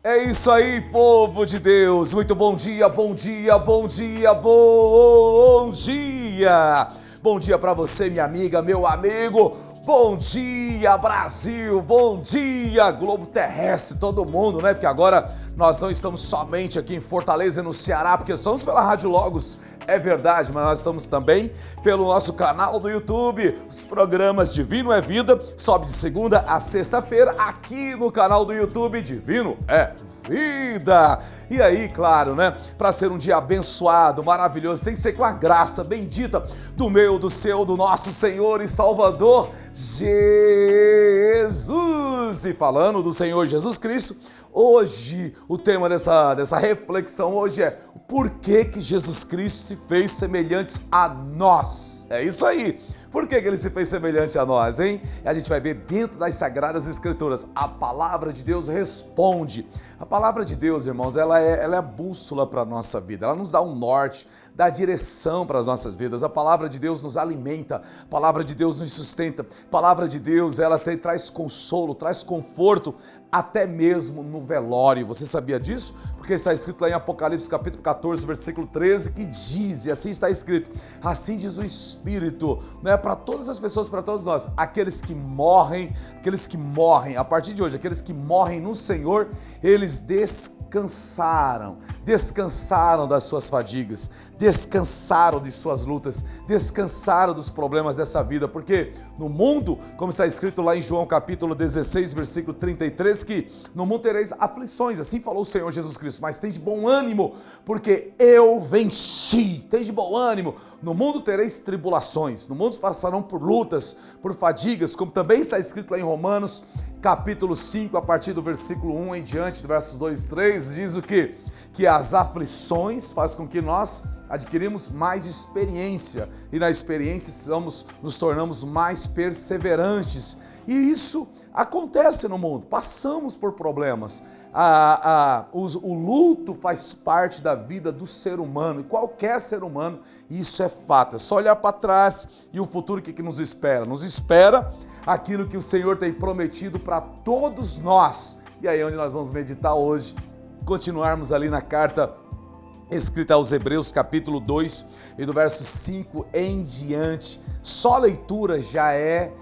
É isso aí, povo de Deus. Muito bom dia, bom dia, bom dia, bom dia. Bom dia para você, minha amiga, meu amigo. Bom dia, Brasil. Bom dia, globo terrestre, todo mundo, né? Porque agora nós não estamos somente aqui em Fortaleza e no Ceará, porque estamos pela Rádio Logos, é verdade, mas nós estamos também pelo nosso canal do YouTube. Os programas Divino é Vida sobe de segunda a sexta-feira aqui no canal do YouTube Divino é Vida. E aí, claro, né? Para ser um dia abençoado, maravilhoso, tem que ser com a graça bendita do meu, do seu, do nosso Senhor e Salvador Jesus. E falando do Senhor Jesus Cristo, hoje o tema dessa reflexão hoje é o porquê que Jesus Cristo se fez semelhante a nós. É isso aí. Por que ele se fez semelhante a nós, hein? E a gente vai ver dentro das Sagradas Escrituras. A palavra de Deus responde. A palavra de Deus, irmãos, ela é a bússola para a nossa vida. Ela nos dá um norte, dá direção para as nossas vidas. A palavra de Deus nos alimenta. A palavra de Deus nos sustenta. A palavra de Deus, ela traz consolo, traz conforto, até mesmo no velório. Você sabia disso? Porque está escrito lá em Apocalipse capítulo 14, versículo 13, que diz, e assim está escrito, assim diz o Espírito, né, para todas as pessoas, para todos nós, aqueles que morrem, a partir de hoje, aqueles que morrem no Senhor, eles descansaram das suas fadigas, descansaram de suas lutas, descansaram dos problemas dessa vida, porque no mundo, como está escrito lá em João capítulo 16, versículo 33, que no mundo tereis aflições, assim falou o Senhor Jesus Cristo, mas tem de bom ânimo, porque eu venci, tem de bom ânimo, no mundo tereis tribulações, no mundo passarão por lutas, por fadigas, como também está escrito lá em Romanos capítulo 5, a partir do versículo 1 em diante, do versos 2 e 3, diz o quê? Que as aflições fazem com que nós adquirimos mais experiência e na experiência nos tornamos mais perseverantes. E isso acontece no mundo, passamos por problemas. O luto faz parte da vida do ser humano, e qualquer ser humano, isso é fato. É só olhar para trás e o futuro que nos espera. Nos espera aquilo que o Senhor tem prometido para todos nós. E aí é onde nós vamos meditar hoje, continuarmos ali na carta escrita aos Hebreus, capítulo 2, e do verso 5 em diante. Só a leitura já é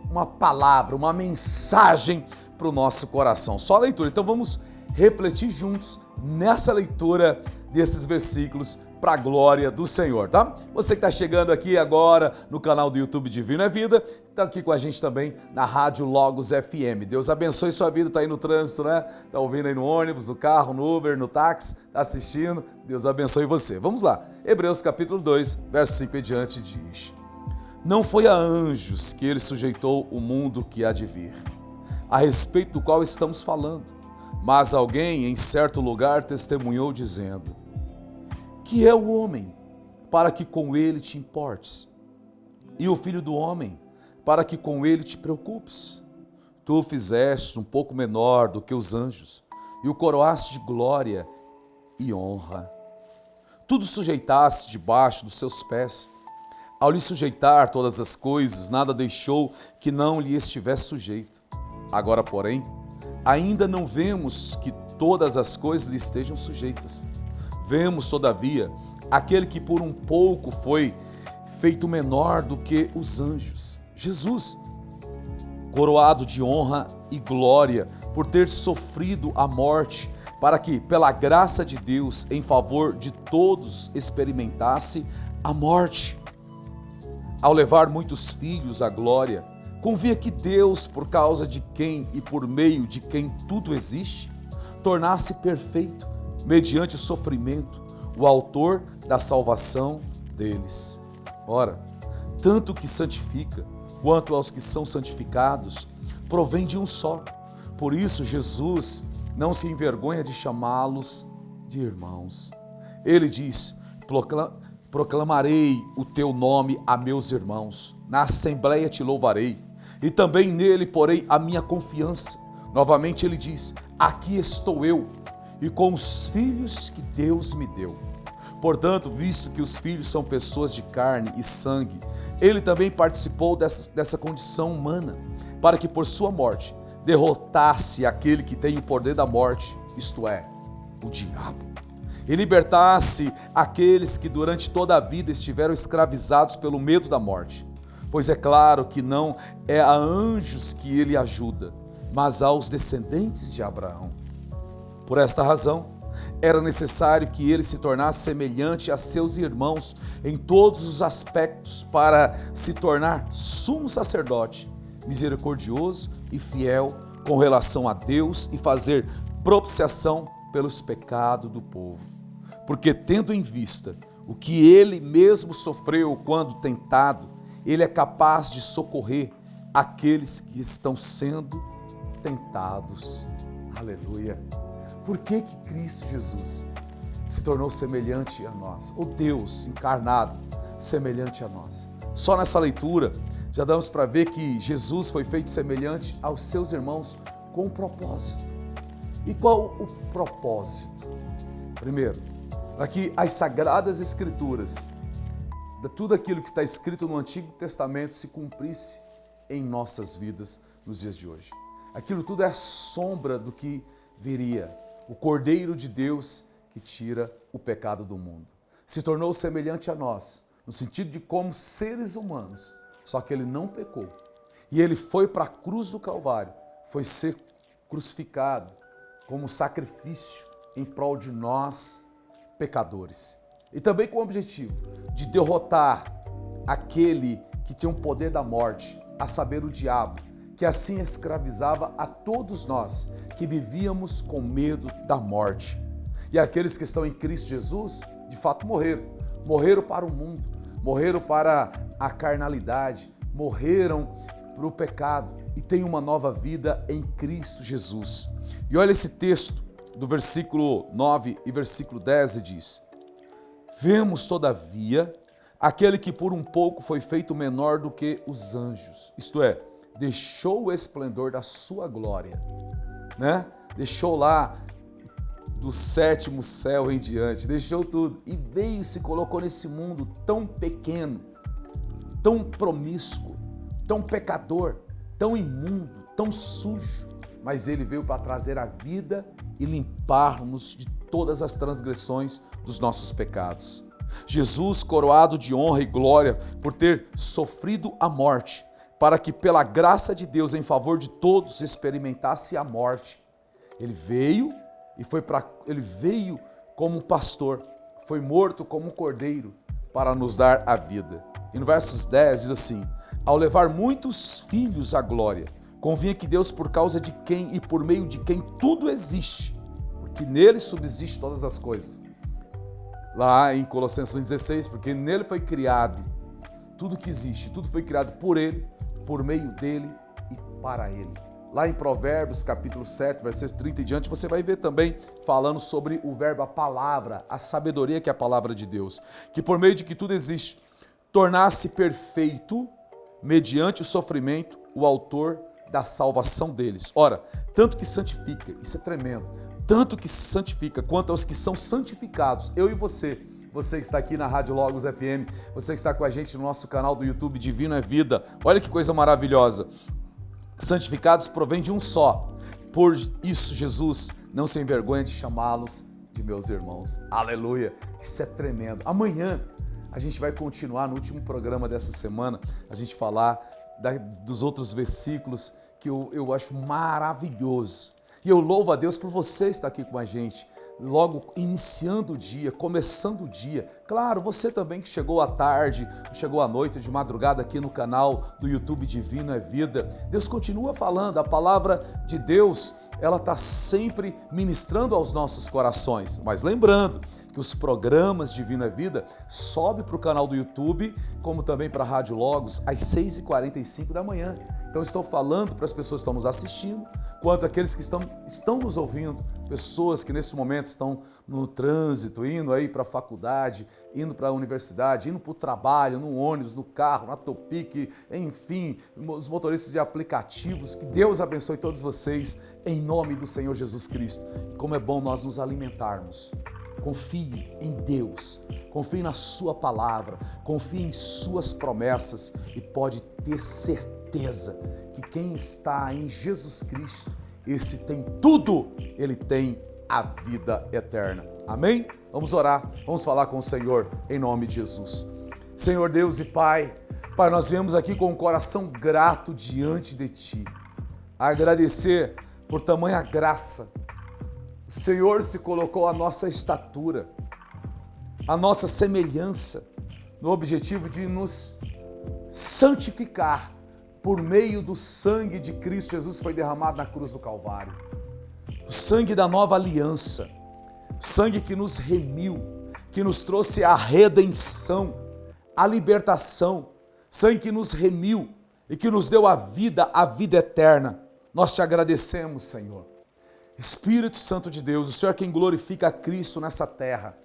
uma palavra, uma mensagem para o nosso coração. Só a leitura. Então vamos refletir juntos nessa leitura desses versículos para a glória do Senhor, tá? Você que está chegando aqui agora no canal do YouTube Divino é Vida, está aqui com a gente também na Rádio Logos FM. Deus abençoe sua vida, está aí no trânsito, né? Está ouvindo aí no ônibus, no carro, no Uber, no táxi, está assistindo. Deus abençoe você. Vamos lá. Hebreus capítulo 2, verso 5 em diante diz: Não foi a anjos que ele sujeitou o mundo que há de vir, a respeito do qual estamos falando, mas alguém em certo lugar testemunhou dizendo: Que é o homem, para que com ele te importes, e o filho do homem, para que com ele te preocupes. Tu o fizeste um pouco menor do que os anjos, e o coroaste de glória e honra. Tudo sujeitaste debaixo dos seus pés. Ao lhe sujeitar todas as coisas, nada deixou que não lhe estivesse sujeito. Agora, porém, ainda não vemos que todas as coisas lhe estejam sujeitas. Vemos, todavia, aquele que por um pouco foi feito menor do que os anjos, Jesus, coroado de honra e glória por ter sofrido a morte, para que, pela graça de Deus, em favor de todos, experimentasse a morte. Ao levar muitos filhos à glória, convia que Deus, por causa de quem e por meio de quem tudo existe, tornasse perfeito, mediante o sofrimento, o autor da salvação deles. Ora, tanto o que santifica, quanto aos que são santificados, provém de um só. Por isso, Jesus não se envergonha de chamá-los de irmãos. Ele diz: proclamarei o teu nome a meus irmãos, na assembleia te louvarei, e também nele porei a minha confiança. Novamente ele diz: aqui estou eu, e com os filhos que Deus me deu. Portanto, visto que os filhos são pessoas de carne e sangue, ele também participou dessa condição humana, para que por sua morte derrotasse aquele que tem o poder da morte, isto é, o diabo, e libertasse aqueles que durante toda a vida estiveram escravizados pelo medo da morte. Pois é claro que não é a anjos que ele ajuda, mas aos descendentes de Abraão. Por esta razão, era necessário que ele se tornasse semelhante a seus irmãos em todos os aspectos para se tornar sumo sacerdote, misericordioso e fiel com relação a Deus e fazer propiciação pelos pecados do povo. Porque tendo em vista o que ele mesmo sofreu quando tentado, ele é capaz de socorrer aqueles que estão sendo tentados. Aleluia! Por que Cristo Jesus se tornou semelhante a nós? O Deus encarnado, semelhante a nós. Só nessa leitura já damos para ver que Jesus foi feito semelhante aos seus irmãos com um propósito. E qual o propósito? Primeiro, para que as Sagradas Escrituras, tudo aquilo que está escrito no Antigo Testamento se cumprisse em nossas vidas nos dias de hoje. Aquilo tudo é sombra do que viria. O Cordeiro de Deus que tira o pecado do mundo. Se tornou semelhante a nós, no sentido de como seres humanos, só que ele não pecou. E ele foi para a cruz do Calvário, foi ser crucificado como sacrifício em prol de nós, pecadores. E também com o objetivo de derrotar aquele que tem o poder da morte, a saber, o diabo, que assim escravizava a todos nós que vivíamos com medo da morte. E aqueles que estão em Cristo Jesus, de fato morreram. Morreram para o mundo, morreram para a carnalidade, morreram para o pecado e têm uma nova vida em Cristo Jesus. E olha esse texto do versículo 9 e versículo 10 e diz: vemos, todavia, aquele que por um pouco foi feito menor do que os anjos, isto é, deixou o esplendor da sua glória, né? Deixou lá do sétimo céu em diante, deixou tudo e veio e se colocou nesse mundo tão pequeno, tão promíscuo, tão pecador, tão imundo, tão sujo, mas ele veio para trazer a vida e limpar-nos de todas as transgressões dos nossos pecados. Jesus, coroado de honra e glória por ter sofrido a morte, para que pela graça de Deus em favor de todos experimentasse a morte. Ele veio ele veio como um pastor, foi morto como um cordeiro para nos dar a vida. E no versos 10 diz assim: ao levar muitos filhos à glória, convinha que Deus, por causa de quem e por meio de quem tudo existe, porque nele subsiste todas as coisas. Lá em Colossenses 16, porque nele foi criado tudo que existe, tudo foi criado por ele, por meio dele e para ele. Lá em Provérbios, capítulo 7, versículos 30 e diante, você vai ver também falando sobre o verbo, a palavra, a sabedoria que é a palavra de Deus, que por meio de que tudo existe, tornasse perfeito, mediante o sofrimento, o autor da salvação deles. Ora, tanto que santifica, isso é tremendo, tanto que santifica, quanto aos que são santificados, eu e você. Você que está aqui na Rádio Logos FM, você que está com a gente no nosso canal do YouTube Divino é Vida, olha que coisa maravilhosa. Santificados provém de um só, por isso Jesus não se envergonha de chamá-los de meus irmãos. Aleluia, isso é tremendo. Amanhã a gente vai continuar no último programa dessa semana, a gente falar dos outros versículos que eu acho maravilhoso. E eu louvo a Deus por você estar aqui com a gente, logo iniciando o dia, começando o dia. Claro, você também que chegou à tarde, chegou à noite, de madrugada aqui no canal do YouTube Divino é Vida. Deus continua falando, a palavra de Deus, ela está sempre ministrando aos nossos corações. Mas lembrando que os programas Divino é Vida sobem para o canal do YouTube, como também para a Rádio Logos, às 6h45 da manhã. Então estou falando para as pessoas que estão nos assistindo, quanto aqueles que estão nos ouvindo, pessoas que nesse momento estão no trânsito, indo aí para a faculdade, indo para a universidade, indo para o trabalho, no ônibus, no carro, na Topic, enfim, os motoristas de aplicativos. Que Deus abençoe todos vocês, em nome do Senhor Jesus Cristo. Como é bom nós nos alimentarmos. Confie em Deus, confie na sua palavra, confie em suas promessas e pode ter certeza certeza que quem está em Jesus Cristo, esse tem tudo, ele tem a vida eterna. Amém? Vamos orar, vamos falar com o Senhor em nome de Jesus. Senhor Deus e Pai, Pai, nós viemos aqui com um coração grato diante de Ti, agradecer por tamanha graça. O Senhor se colocou à nossa estatura, à nossa semelhança, no objetivo de nos santificar por meio do sangue de Cristo Jesus que foi derramado na cruz do Calvário. O sangue da nova aliança, o sangue que nos remiu, que nos trouxe a redenção, a libertação, sangue que nos remiu e que nos deu a vida eterna. Nós te agradecemos, Senhor. Espírito Santo de Deus, o Senhor é quem glorifica a Cristo nessa terra.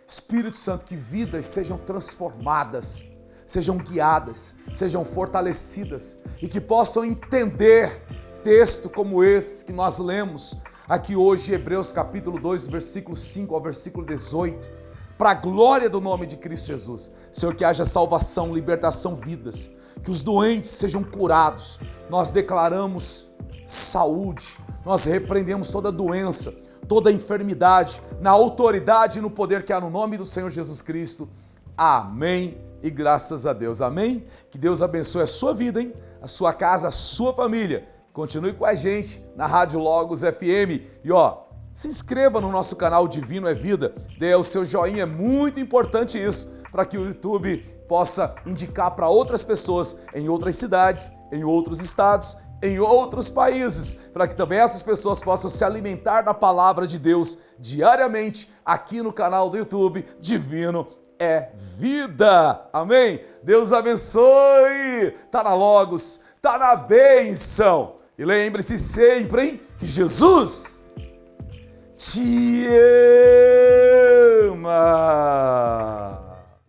Espírito Santo, que vidas sejam transformadas, sejam guiadas, sejam fortalecidas e que possam entender texto como esse que nós lemos aqui hoje, Hebreus capítulo 2, versículo 5 ao versículo 18, para a glória do nome de Cristo Jesus. Senhor, que haja salvação, libertação, vidas, que os doentes sejam curados. Nós declaramos saúde, nós repreendemos toda doença, toda enfermidade, na autoridade e no poder que há no nome do Senhor Jesus Cristo. Amém e graças a Deus. Amém? Que Deus abençoe a sua vida, hein? A sua casa, a sua família. Continue com a gente na Rádio Logos FM. E se inscreva no nosso canal Divino é Vida. Dê o seu joinha, é muito importante isso, para que o YouTube possa indicar para outras pessoas em outras cidades, em outros estados, em outros países, para que também essas pessoas possam se alimentar da palavra de Deus diariamente aqui no canal do YouTube Divino é Vida. Amém? Deus abençoe. Tá na Logos, tá na bênção. E lembre-se sempre, hein, que Jesus te